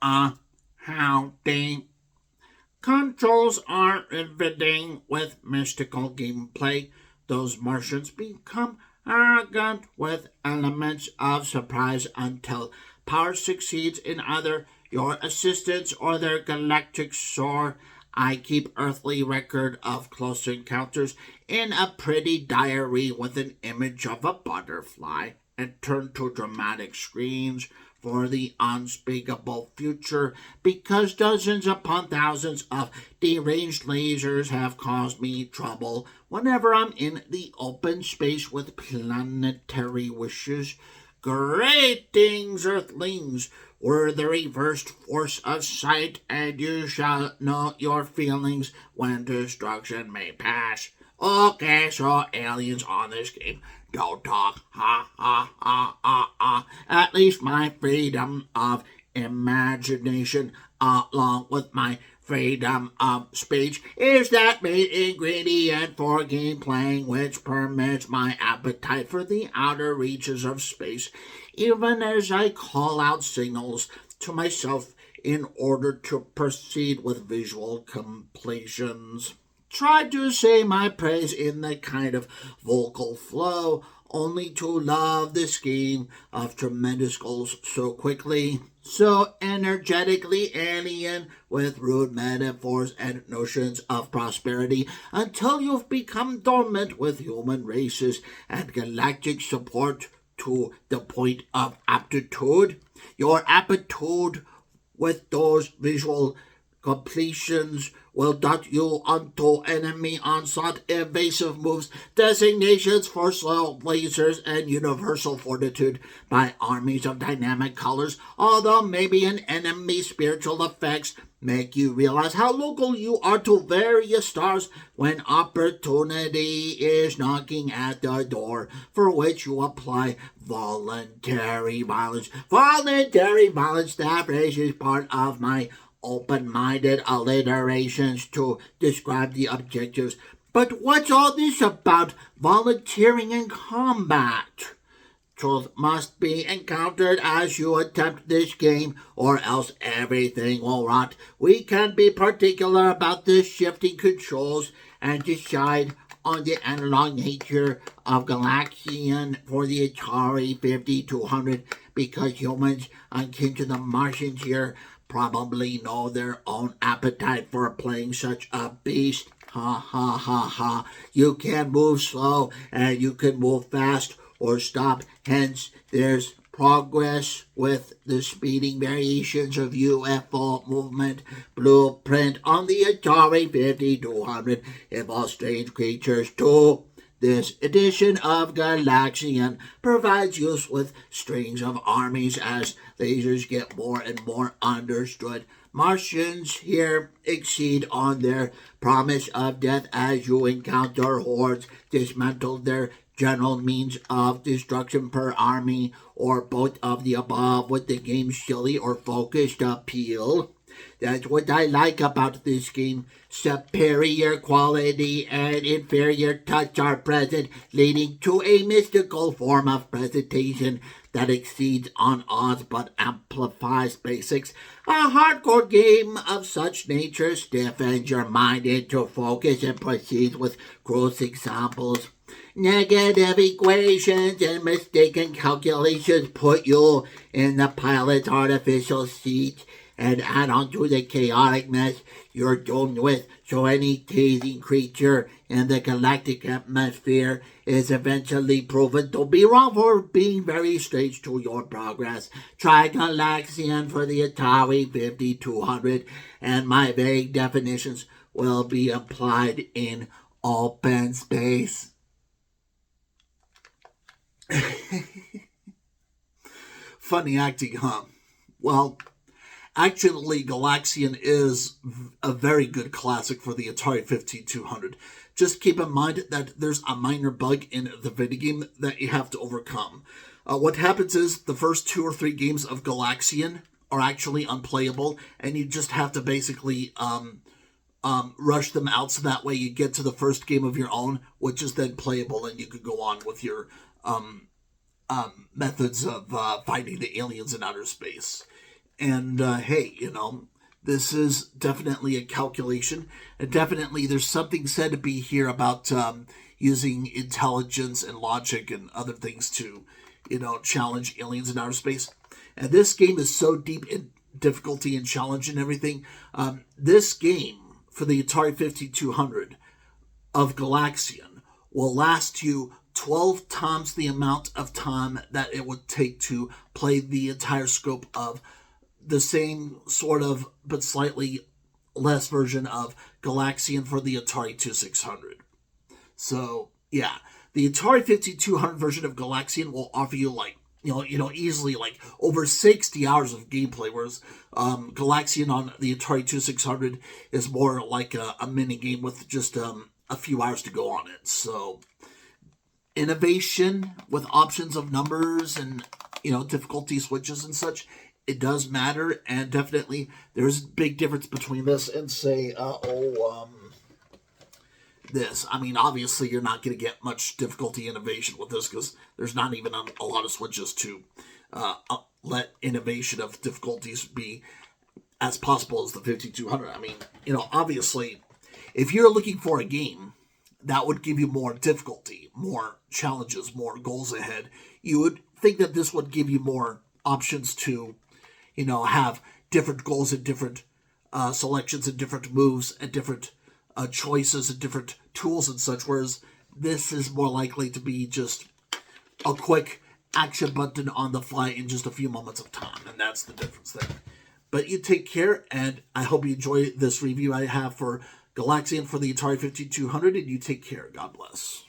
Howdy. Controls are riveting with mystical gameplay. Those Martians become arrogant with elements of surprise until power succeeds in either your assistance or their galactic soar. I keep earthly record of close encounters in a pretty diary with an image of a butterfly and turn to dramatic screens for the unspeakable future because dozens upon thousands of deranged lasers have caused me trouble whenever I'm in the open space with planetary wishes. Greetings, Earthlings! We're the reversed force of sight, and you shall know your feelings when destruction may pass. Okay, so aliens on this game don't talk. Ha ha ha ha ha. At least my freedom of imagination, along with my freedom of speech, is that main ingredient for game playing, which permits my appetite for the outer reaches of space, even as I call out signals to myself in order to proceed with visual completions. Try to say my praise in the kind of vocal flow, only to love the scheme of tremendous goals so quickly, so energetically alien with rude metaphors and notions of prosperity, until you've become dormant with human races and galactic support to the point of aptitude. Your aptitude with those visual completions will dot you onto enemy onslaught, evasive moves, designations for slow lasers, and universal fortitude by armies of dynamic colors, although maybe an enemy's spiritual effects make you realize how local you are to various stars when opportunity is knocking at the door, for which you apply voluntary violence. Voluntary violence, that phrase is part of my open-minded alliterations to describe the objectives. But what's all this about volunteering in combat? Truth must be encountered as you attempt this game, or else everything will rot. We can be particular about the shifting controls and decide on the analog nature of Galaxian for the Atari 5200 because humans, akin to the Martians here, probably know their own appetite for playing such a beast. Ha ha ha ha. You can move slow and you can move fast or stop. Hence, there's progress with the speeding variations of UFO movement blueprint on the Atari 5200 involves strange creatures too. This edition of Galaxian provides use with strings of armies as lasers get more and more understood. Martians here exceed on their promise of death as you encounter hordes, dismantle their general means of destruction per army, or both of the above with the game's chilly or focused appeal. That's what I like about this game. Superior quality and inferior touch are present, leading to a mystical form of presentation that exceeds on odds but amplifies basics. A hardcore game of such nature stiffens your mind into focus and proceeds with gross examples. Negative equations and mistaken calculations put you in the pilot's artificial seat and add on to the chaotic mess you're doomed with, so any teasing creature in the galactic atmosphere is eventually proven to be wrong for being very strange to your progress. Try Galaxian for the Atari 5200, and my vague definitions will be applied in open space. Funny acting, huh? Well, actually, Galaxian is a very good classic for the Atari 5200. Just keep in mind that there's a minor bug in the video game that you have to overcome. What happens is the first 2 or 3 games of Galaxian are actually unplayable, and you just have to basically rush them out so that way you get to the first game of your own, which is then playable, and you can go on with your methods of fighting the aliens in outer space. And hey, this is definitely a calculation. And definitely there's something said to be here about using intelligence and logic and other things to, challenge aliens in outer space. And this game is so deep in difficulty and challenge and everything. This game for the Atari 5200 of Galaxian will last you 12 times the amount of time that it would take to play the entire scope of the same sort of but slightly less version of Galaxian for the Atari 2600. So, yeah, the Atari 5200 version of Galaxian will offer you like easily like over 60 hours of gameplay, whereas Galaxian on the Atari 2600 is more like a mini game with just a few hours to go on it. So innovation with options of numbers and difficulty switches and such, it does matter, and definitely there's a big difference between this and say this. I mean, obviously you're not going to get much difficulty innovation with this because there's not even a lot of switches to let innovation of difficulties be as possible as the 5200. I mean, obviously if you're looking for a game that would give you more difficulty, more challenges, more goals ahead, you would think that this would give you more options to, have different goals and different selections and different moves and different choices and different tools and such, whereas this is more likely to be just a quick action button on the fly in just a few moments of time, and that's the difference there. But you take care, and I hope you enjoy this review I have for Galaxian for the Atari 5200, and you take care. God bless.